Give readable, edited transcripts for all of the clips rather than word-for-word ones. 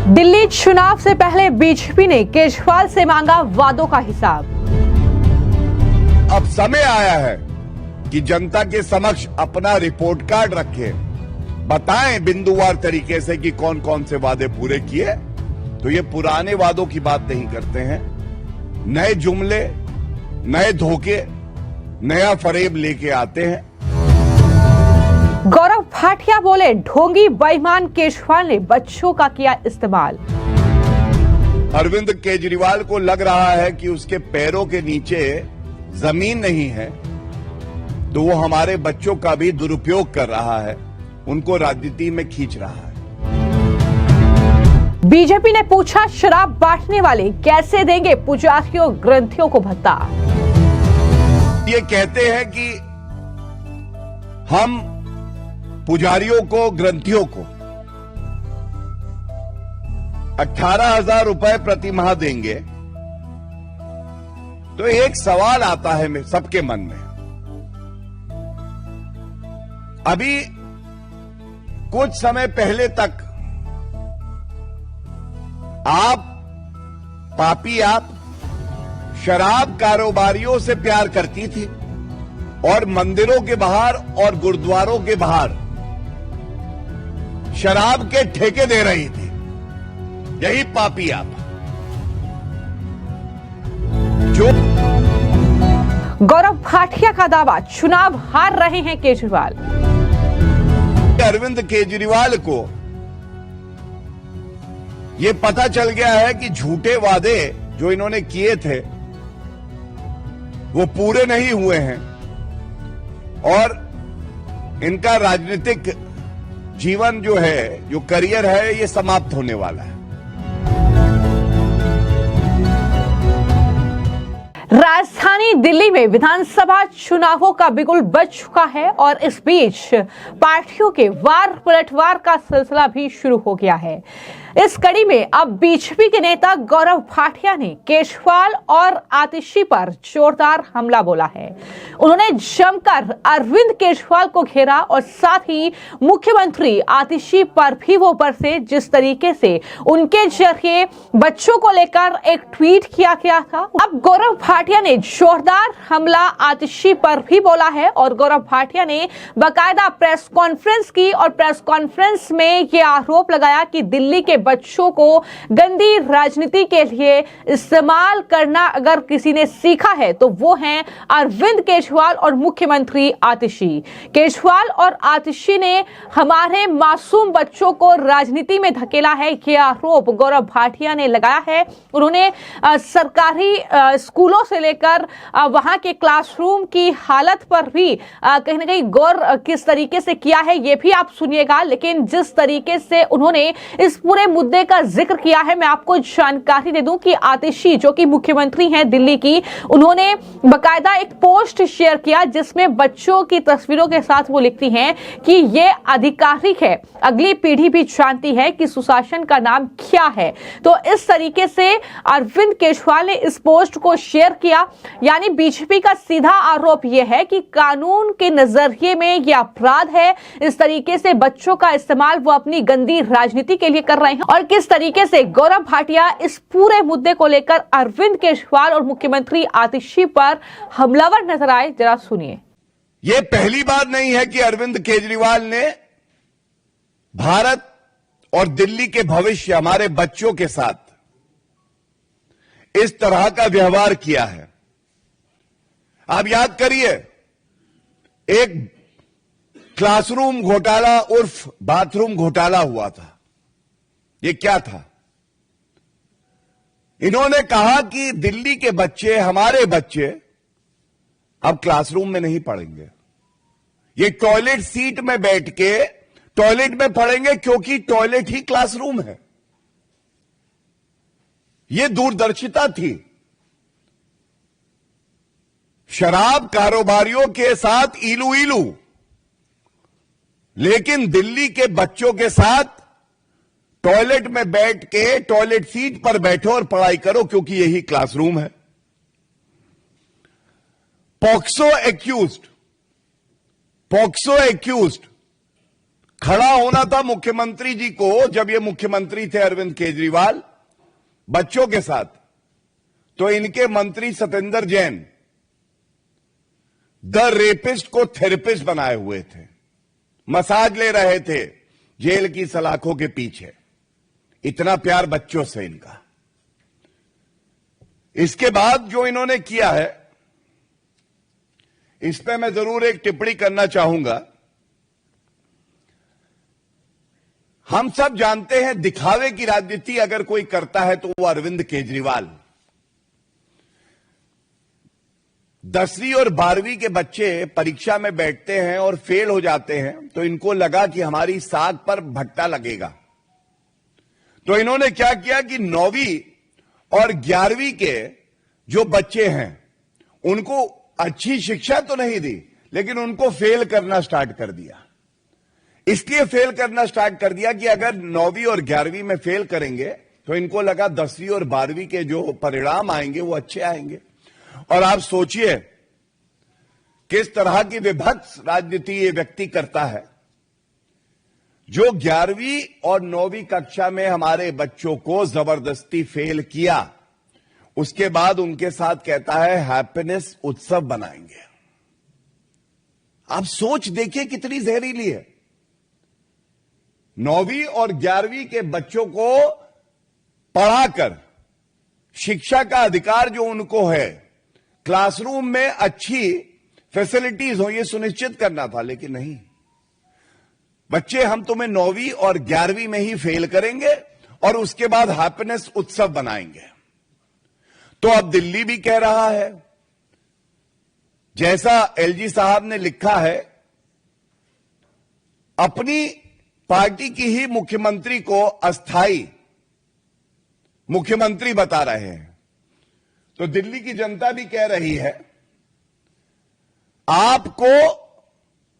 दिल्ली चुनाव से पहले बीजेपी ने केजरीवाल से मांगा वादों का हिसाब। अब समय आया है कि जनता के समक्ष अपना रिपोर्ट कार्ड रखें, बताएं बिंदुवार तरीके से कि कौन कौन से वादे पूरे किए। तो ये पुराने वादों की बात नहीं करते हैं, नए जुमले, नए धोखे, नया फरेब लेके आते हैं। गौरव भाटिया बोले, ढोंगी बेईमान केजरीवाल ने बच्चों का किया इस्तेमाल। अरविंद केजरीवाल को लग रहा है कि उसके पैरों के नीचे जमीन नहीं है, तो वो हमारे बच्चों का भी दुरुपयोग कर रहा है, उनको राजनीति में खींच रहा है। बीजेपी ने पूछा, शराब बांटने वाले कैसे देंगे पुजारियों ग्रंथियों को भत्ता। ये कहते हैं कि हम पुजारियों को, ग्रंथियों को 18,000 रुपए प्रति माह देंगे। तो एक सवाल आता है सबके मन में, अभी कुछ समय पहले तक आप शराब कारोबारियों से प्यार करती थी और मंदिरों के बाहर और गुरुद्वारों के बाहर शराब के ठेके दे रही थी। यही पापी आप जो। गौरव भाटिया का दावा, चुनाव हार रहे हैं केजरीवाल। अरविंद केजरीवाल को यह पता चल गया है कि झूठे वादे जो इन्होंने किए थे वो पूरे नहीं हुए हैं और इनका राजनीतिक जीवन जो है, जो करियर है, ये समाप्त होने वाला है। राजधानी दिल्ली में विधानसभा चुनावों का बिगुल बज चुका है और इस बीच पार्टियों के वार पलटवार का सिलसिला भी शुरू हो गया है। इस कड़ी में अब बीजेपी के नेता गौरव भाटिया ने केजरीवाल और आतिशी पर जोरदार हमला बोला है। उन्होंने जमकर अरविंद केजरीवाल को घेरा और साथ ही मुख्यमंत्री आतिशी पर भी वो बरसे, जिस तरीके से उनके जरिए बच्चों को लेकर एक ट्वीट किया गया था। अब गौरव भाटिया ने जोरदार हमला आतिशी पर भी बोला है और गौरव भाटिया ने बाकायदा प्रेस कॉन्फ्रेंस की और प्रेस कॉन्फ्रेंस में ये आरोप लगाया कि दिल्ली के बच्चों को गंदी राजनीति के लिए इस्तेमाल करना अगर किसी ने सीखा है तो वो हैं अरविंद केजरीवाल और मुख्यमंत्री आतिशी। केजरीवाल और आतिशी ने हमारे मासूम बच्चों को राजनीति में धकेला है, यह आरोप गौरव भाटिया ने लगाया है। उन्होंने सरकारी स्कूलों से लेकर वहां के क्लासरूम की हालत पर भी कहीं ना कहीं गौर किस तरीके से किया है ये भी आप सुनिएगा। लेकिन जिस तरीके से उन्होंने इस पूरे मुद्दे का जिक्र किया है, मैं आपको जानकारी दे दूं कि आतिशी जो कि मुख्यमंत्री हैं दिल्ली की, उन्होंने बकायदा एक पोस्ट शेयर किया जिसमें बच्चों की तस्वीरों के साथ वो लिखती हैं कि ये आधिकारिक है, अगली पीढ़ी भी जानती है कि सुशासन का नाम क्या है। तो इस तरीके से अरविंद केजरीवाल ने इस पोस्ट को शेयर किया। यानी बीजेपी का सीधा आरोप यह है कि कानून के नजरिए में यह अपराध है। इस तरीके से बच्चों का इस्तेमाल वो अपनी गंदी राजनीति के लिए कर रहे हैं और किस तरीके से गौरव भाटिया इस पूरे मुद्दे को लेकर अरविंद केजरीवाल और मुख्यमंत्री आतिशी पर हमलावर नजर आए, जरा सुनिए। यह पहली बार नहीं है कि अरविंद केजरीवाल ने भारत और दिल्ली के भविष्य, हमारे बच्चों के साथ इस तरह का व्यवहार किया है। आप याद करिए, एक क्लासरूम घोटाला उर्फ बाथरूम घोटाला हुआ था। ये क्या था? इन्होंने कहा कि दिल्ली के बच्चे, हमारे बच्चे अब क्लासरूम में नहीं पढ़ेंगे, ये टॉयलेट सीट में बैठ के टॉयलेट में पढ़ेंगे क्योंकि टॉयलेट ही क्लासरूम है। ये दूरदर्शिता थी। शराब कारोबारियों के साथ इलू इलू, लेकिन दिल्ली के बच्चों के साथ टॉयलेट में बैठ के टॉयलेट सीट पर बैठो और पढ़ाई करो क्योंकि यही क्लासरूम है। पॉक्सो एक्यूज्ड खड़ा होना था मुख्यमंत्री जी को जब ये मुख्यमंत्री थे अरविंद केजरीवाल बच्चों के साथ, तो इनके मंत्री सत्येंद्र जैन द रेपिस्ट को थेरेपिस्ट बनाए हुए थे, मसाज ले रहे थे जेल की सलाखों के पीछे। इतना प्यार बच्चों से इनका। इसके बाद जो इन्होंने किया है, इस पे मैं जरूर एक टिप्पणी करना चाहूंगा। हम सब जानते हैं दिखावे की राजनीति अगर कोई करता है तो वो अरविंद केजरीवाल। 10वीं और 12वीं के बच्चे परीक्षा में बैठते हैं और फेल हो जाते हैं, तो इनको लगा कि हमारी साग पर भट्टा लगेगा। तो इन्होंने क्या किया कि 9वीं और 11वीं के जो बच्चे हैं उनको अच्छी शिक्षा तो नहीं दी, लेकिन उनको फेल करना स्टार्ट कर दिया। इसलिए फेल करना स्टार्ट कर दिया कि अगर 9वीं और 11वीं में फेल करेंगे तो इनको लगा 10वीं और 12वीं के जो परिणाम आएंगे वो अच्छे आएंगे। और आप सोचिए किस तरह की विभत्स राजनीति ये व्यक्ति करता है, जो 11वीं और 9वीं कक्षा में हमारे बच्चों को जबरदस्ती फेल किया, उसके बाद उनके साथ कहता है हैप्पीनेस उत्सव बनाएंगे। आप सोच देखिए कितनी जहरीली है। 9वीं और 11वीं के बच्चों को पढ़ाकर शिक्षा का अधिकार जो उनको है, क्लासरूम में अच्छी फैसिलिटीज हो, ये सुनिश्चित करना था, लेकिन नहीं। बच्चे हम तुम्हें 9वीं और 11वीं में ही फेल करेंगे और उसके बाद हैप्पीनेस उत्सव बनाएंगे। तो अब दिल्ली भी कह रहा है, जैसा एलजी साहब ने लिखा है, अपनी पार्टी की ही मुख्यमंत्री को अस्थाई मुख्यमंत्री बता रहे हैं। तो दिल्ली की जनता भी कह रही है, आपको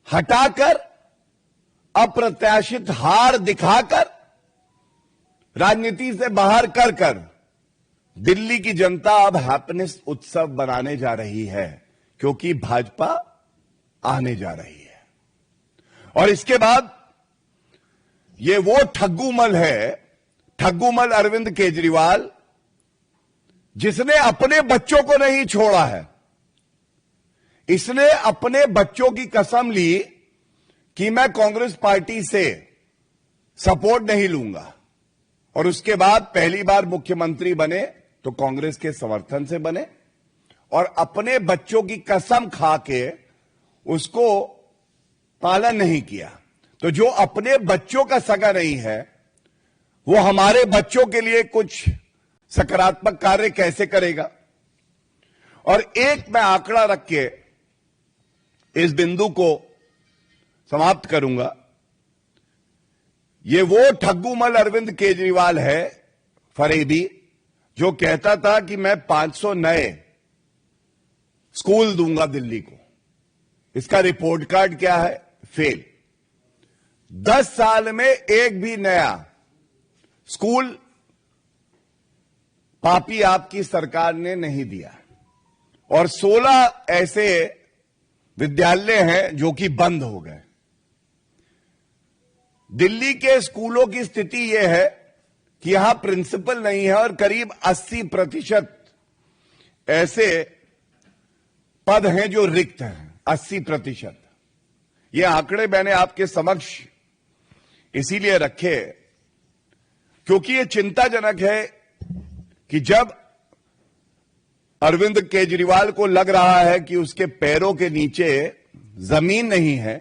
हटाकर अप्रत्याशित हार दिखाकर राजनीति से बाहर कर दिल्ली की जनता अब हैप्पीनेस उत्सव बनाने जा रही है, क्योंकि भाजपा आने जा रही है। और इसके बाद ये वो ठग्गूमल है, ठग्गूमल अरविंद केजरीवाल, जिसने अपने बच्चों को नहीं छोड़ा है। इसने अपने बच्चों की कसम ली कि मैं कांग्रेस पार्टी से सपोर्ट नहीं लूंगा, और उसके बाद पहली बार मुख्यमंत्री बने तो कांग्रेस के समर्थन से बने, और अपने बच्चों की कसम खा के उसको पालन नहीं किया। तो जो अपने बच्चों का सगा नहीं है, वो हमारे बच्चों के लिए कुछ सकारात्मक कार्य कैसे करेगा। और एक मैं आंकड़ा रख के इस बिंदु को समाप्त करूंगा। ये वो ठग्गूमल अरविंद केजरीवाल है, फरेबी, जो कहता था कि मैं 500 नए स्कूल दूंगा दिल्ली को। इसका रिपोर्ट कार्ड क्या है? फेल। 10 साल में एक भी नया स्कूल पापी आपकी सरकार ने नहीं दिया, और 16 ऐसे विद्यालय हैं जो कि बंद हो गए। दिल्ली के स्कूलों की स्थिति यह है कि यहां प्रिंसिपल नहीं है, और करीब 80% ऐसे पद हैं जो रिक्त हैं। 80%। ये आंकड़े मैंने आपके समक्ष इसीलिए रखे क्योंकि ये चिंताजनक है कि जब अरविंद केजरीवाल को लग रहा है कि उसके पैरों के नीचे जमीन नहीं है,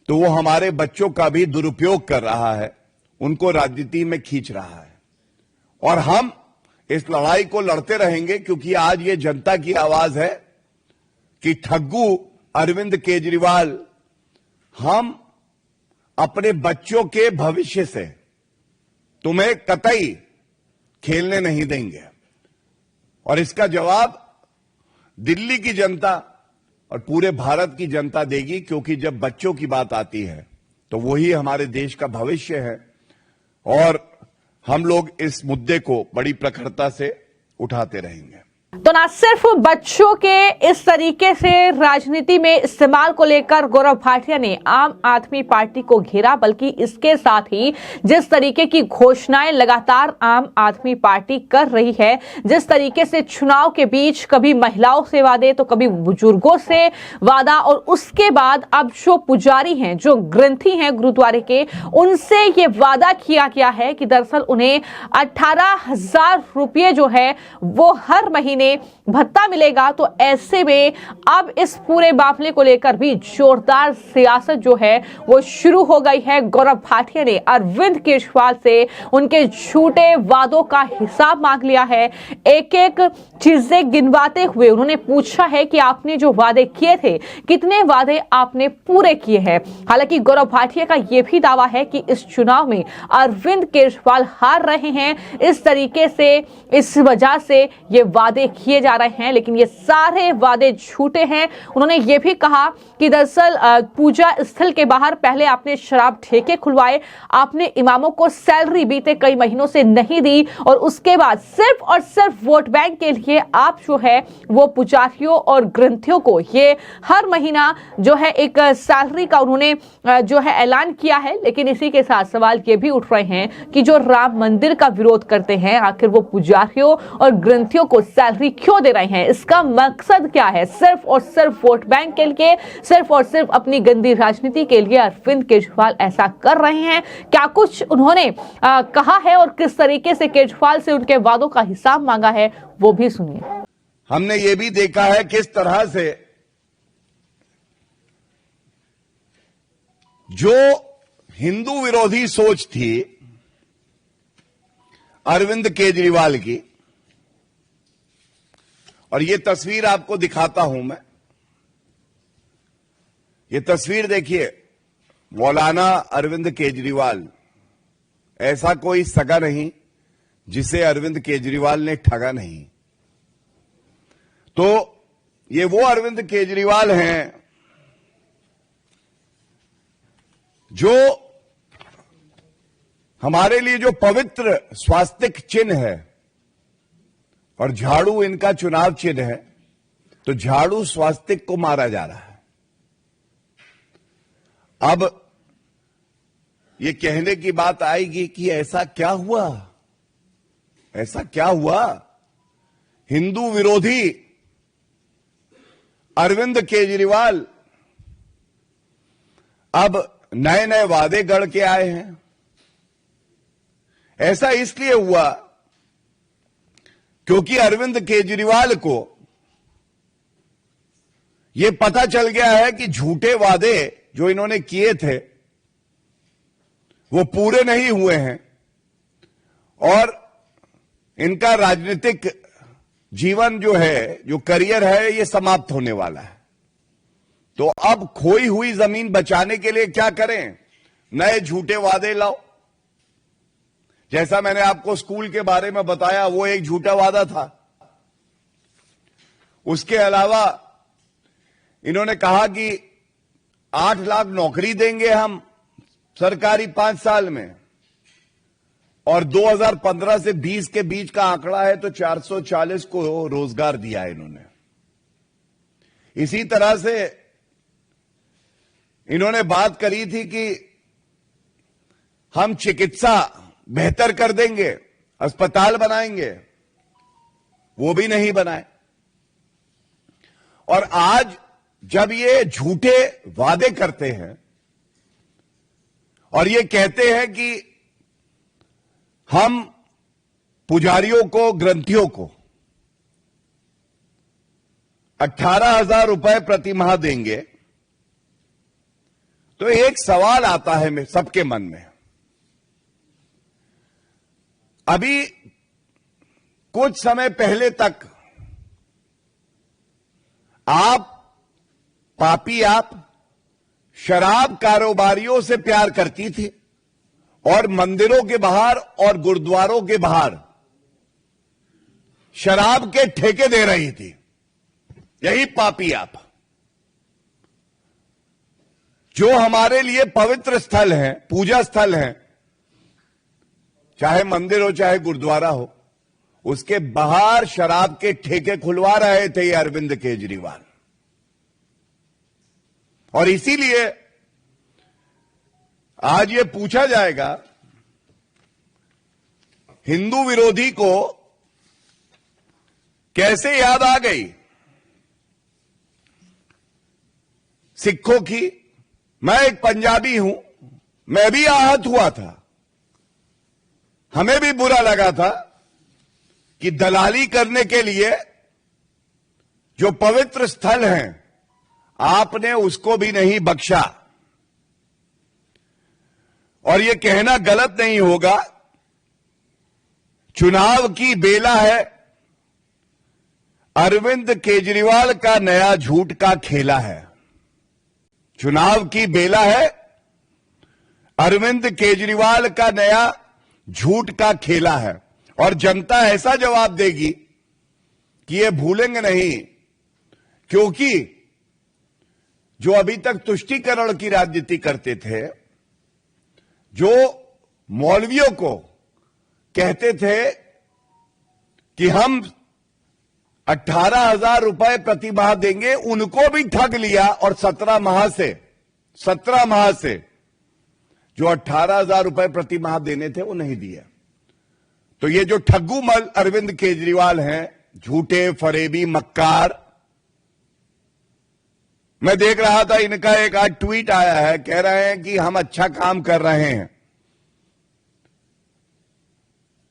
तो वो हमारे बच्चों का भी दुरुपयोग कर रहा है, उनको राजनीति में खींच रहा है। और हम इस लड़ाई को लड़ते रहेंगे, क्योंकि आज ये जनता की आवाज है कि ठग्गू अरविंद केजरीवाल, हम अपने बच्चों के भविष्य से तुम्हें कतई खेलने नहीं देंगे। और इसका जवाब दिल्ली की जनता और पूरे भारत की जनता देगी, क्योंकि जब बच्चों की बात आती है तो वही हमारे देश का भविष्य है। और हम लोग इस मुद्दे को बड़ी प्रखरता से उठाते रहेंगे। तो ना सिर्फ बच्चों के इस तरीके से राजनीति में इस्तेमाल को लेकर गौरव भाटिया ने आम आदमी पार्टी को घेरा, बल्कि इसके साथ ही जिस तरीके की घोषणाएं लगातार आम आदमी पार्टी कर रही है, जिस तरीके से चुनाव के बीच कभी महिलाओं से वादे तो कभी बुजुर्गों से वादा, और उसके बाद अब जो पुजारी हैं, जो ग्रंथी हैं गुरुद्वारे के, उनसे ये वादा किया गया है कि दरअसल उन्हें 18,000 रुपये जो है वो हर महीने भत्ता मिलेगा। तो ऐसे में अब इस पूरे मामले को लेकर भी जोरदार सियासत जो है वो शुरू हो गई है। गौरव भाटिया ने अरविंद केजरीवाल से उनके झूठे वादों का हिसाब मांग लिया है। एक एक चीजें गिनवाते हुए उन्होंने पूछा है कि आपने जो वादे किए थे, कितने वादे आपने पूरे किए हैं। हालांकि गौरव भाटिया का यह भी दावा है कि इस चुनाव में अरविंद केजरीवाल हार रहे हैं, इस तरीके से, इस वजह से ये वादे किए जा रहे हैं, लेकिन ये सारे वादे झूठे हैं। उन्होंने ये भी कहा कि दरअसल पूजा स्थल के बाहर पहले आपने शराब ठेके खुलवाए, आपने इमामों को सैलरी बीते कई महीनों से नहीं दी, और उसके बाद सिर्फ और सिर्फ वोट बैंक के लिए आप जो है वो पुजारियों और ग्रंथियों को ये हर महीना जो है एक सैलरी का उन्होंने जो है ऐलान किया है। लेकिन इसी के साथ सवाल ये भी उठ रहे हैं कि जो राम मंदिर का विरोध करते हैं, आखिर वो पुजारियों और ग्रंथियों को सैलरी क्यों दे रहे हैं? इसका मकसद क्या है? सिर्फ और सिर्फ वोट बैंक के लिए, सिर्फ और सिर्फ अपनी गंदी राजनीति के लिए अरविंद केजरीवाल ऐसा कर रहे हैं? क्या कुछ उन्होंने कहा है और किस तरीके से केजरीवाल से उनके वादों का हिसाब मांगा है, वो भी सुनिए। हमने ये भी देखा है किस तरह से जो हिंदू विरोधी सोच थी अरविंद केजरीवाल की, और ये तस्वीर आपको दिखाता हूं मैं। ये तस्वीर देखिए, मौलाना अरविंद केजरीवाल, ऐसा कोई सगा नहीं जिसे अरविंद केजरीवाल ने ठगा नहीं। तो ये वो अरविंद केजरीवाल हैं जो हमारे लिए जो पवित्र स्वास्तिक चिन्ह है, और झाड़ू इनका चुनाव चिन्ह है, तो झाड़ू स्वास्तिक को मारा जा रहा है। अब ये कहने की बात आएगी कि ऐसा क्या हुआ, ऐसा क्या हुआ? हिंदू विरोधी अरविंद केजरीवाल अब नए नए वादे गढ़ के आए हैं। ऐसा इसलिए हुआ क्योंकि अरविंद केजरीवाल को यह पता चल गया है कि झूठे वादे जो इन्होंने किए थे वो पूरे नहीं हुए हैं, और इनका राजनीतिक जीवन जो है, जो करियर है, ये समाप्त होने वाला है। तो अब खोई हुई जमीन बचाने के लिए क्या करें? नए झूठे वादे लाओ। जैसा मैंने आपको स्कूल के बारे में बताया, वो एक झूठा वादा था। उसके अलावा इन्होंने कहा कि 8 लाख नौकरी देंगे हम सरकारी 5 साल में, और 2015 से 20 के बीच का आंकड़ा है तो 440 को रोजगार दिया है इन्होंने। इसी तरह से इन्होंने बात करी थी कि हम चिकित्सा बेहतर कर देंगे, अस्पताल बनाएंगे, वो भी नहीं बनाए। और आज जब ये झूठे वादे करते हैं और ये कहते हैं कि हम पुजारियों को, ग्रंथियों को 18,000 रुपए प्रति माह देंगे, तो एक सवाल आता है सबके मन में। अभी कुछ समय पहले तक आप शराब कारोबारियों से प्यार करती थी और मंदिरों के बाहर और गुरुद्वारों के बाहर शराब के ठेके दे रही थी। यही पापी आप, जो हमारे लिए पवित्र स्थल हैं, पूजा स्थल हैं, चाहे मंदिर हो चाहे गुरुद्वारा हो, उसके बाहर शराब के ठेके खुलवा रहे थे ये अरविंद केजरीवाल। और इसीलिए आज ये पूछा जाएगा, हिंदू विरोधी को कैसे याद आ गई सिखों की। मैं एक पंजाबी हूं, मैं भी आहत हुआ था, हमें भी बुरा लगा था कि दलाली करने के लिए जो पवित्र स्थल हैं आपने उसको भी नहीं बख्शा। और यह कहना गलत नहीं होगा, चुनाव की बेला है, अरविंद केजरीवाल का नया झूठ का खेला है। चुनाव की बेला है, अरविंद केजरीवाल का नया झूठ का खेला है। और जनता ऐसा जवाब देगी कि ये भूलेंगे नहीं, क्योंकि जो अभी तक तुष्टीकरण की राजनीति करते थे, जो मौलवियों को कहते थे कि हम 18,000 रुपए प्रति माह देंगे, उनको भी ठग लिया। और 17 माह से जो 18,000 रुपए प्रति माह देने थे वो नहीं दिए। तो ये जो ठग्गू मल अरविंद केजरीवाल हैं, झूठे फरेबी मक्कार, मैं देख रहा था इनका एक आज ट्वीट आया है, कह रहे हैं कि हम अच्छा काम कर रहे हैं।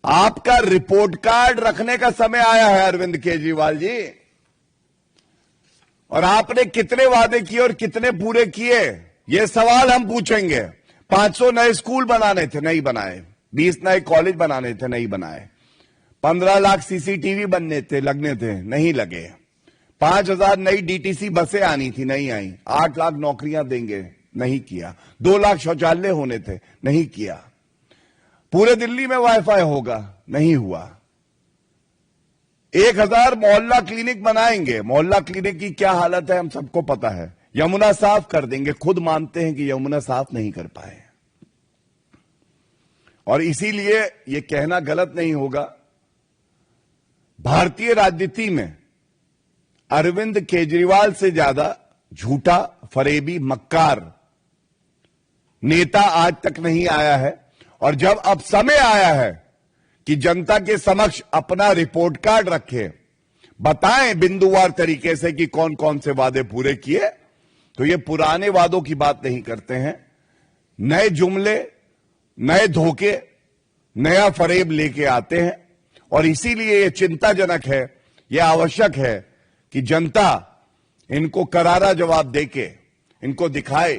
आपका रिपोर्ट कार्ड रखने का समय आया है अरविंद केजरीवाल जी। और आपने कितने वादे किए और कितने पूरे किए, ये सवाल हम पूछेंगे। 500 नए स्कूल बनाने थे, नहीं बनाए। 20 नए कॉलेज बनाने थे, नहीं बनाए। 15 लाख सीसीटीवी बनने थे, लगने थे, नहीं लगे। 5,000 नई डीटीसी बसें आनी थी, नहीं आई। 8 लाख नौकरियां देंगे, नहीं किया। 2 लाख शौचालय होने थे, नहीं किया। पूरे दिल्ली में वाईफाई होगा, नहीं हुआ। 1000 मोहल्ला क्लिनिक बनाएंगे। मोहल्ला क्लिनिक की क्या हालत है हम सबको पता है। यमुना साफ कर देंगे, खुद मानते हैं कि यमुना साफ नहीं कर पाए। और इसीलिए यह कहना गलत नहीं होगा, भारतीय राजनीति में अरविंद केजरीवाल से ज्यादा झूठा फरेबी मक्कार नेता आज तक नहीं आया है। और जब अब समय आया है कि जनता के समक्ष अपना रिपोर्ट कार्ड रखें, बताएं बिंदुवार तरीके से कि कौन कौन से वादे पूरे किए, तो ये पुराने वादों की बात नहीं करते हैं। नए जुमले, नए धोखे, नया फरेब लेके आते हैं। और इसीलिए ये चिंताजनक है, यह आवश्यक है कि जनता इनको करारा जवाब देके इनको दिखाए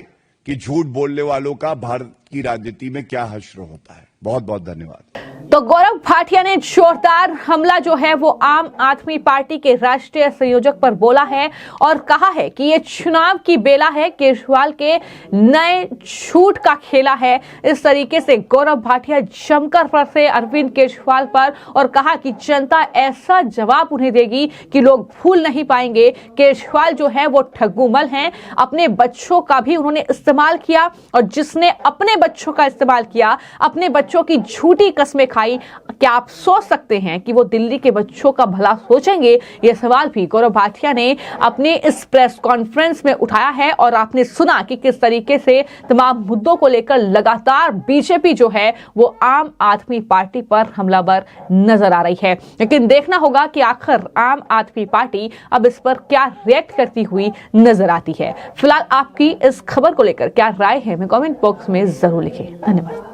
कि झूठ बोलने वालों का भारत की राजनीति में क्या हश्र होता है। बहुत बहुत धन्यवाद। तो गौरव भाटिया ने जोरदार हमला जो है वो आम आदमी पार्टी के राष्ट्रीय संयोजक पर बोला है और कहा है कि ये चुनाव की बेला है, केजरीवाल के नए झूठ का खेला है। इस तरीके से गौरव भाटिया जमकर बरसे अरविंद केजरीवाल पर और कहा कि जनता ऐसा जवाब उन्हें देगी कि लोग भूल नहीं पाएंगे। केजरीवाल जो है वो ठग्गूमल हैं, अपने बच्चों का भी उन्होंने इस्तेमाल किया और जिसने अपने बच्चों का इस्तेमाल किया, अपने बच्चों की झूठी कस्में खाई। क्या आप सोच सकते हैं कि वो दिल्ली के बच्चों का भला सोचेंगे? यह सवाल भी गौरव भाटिया ने अपने इस प्रेस कॉन्फ्रेंस में उठाया है। और आपने सुना कि किस तरीके से तमाम मुद्दों को लेकर लगातार बीजेपी जो है वो आम आदमी पार्टी पर हमलावर नजर आ रही है। लेकिन देखना होगा कि आखिर आम आदमी पार्टी अब इस पर क्या रिएक्ट करती हुई नजर आती है। फिलहाल आपकी इस खबर को लेकर क्या राय है, हमें कमेंट बॉक्स में जरूर लिखें। धन्यवाद।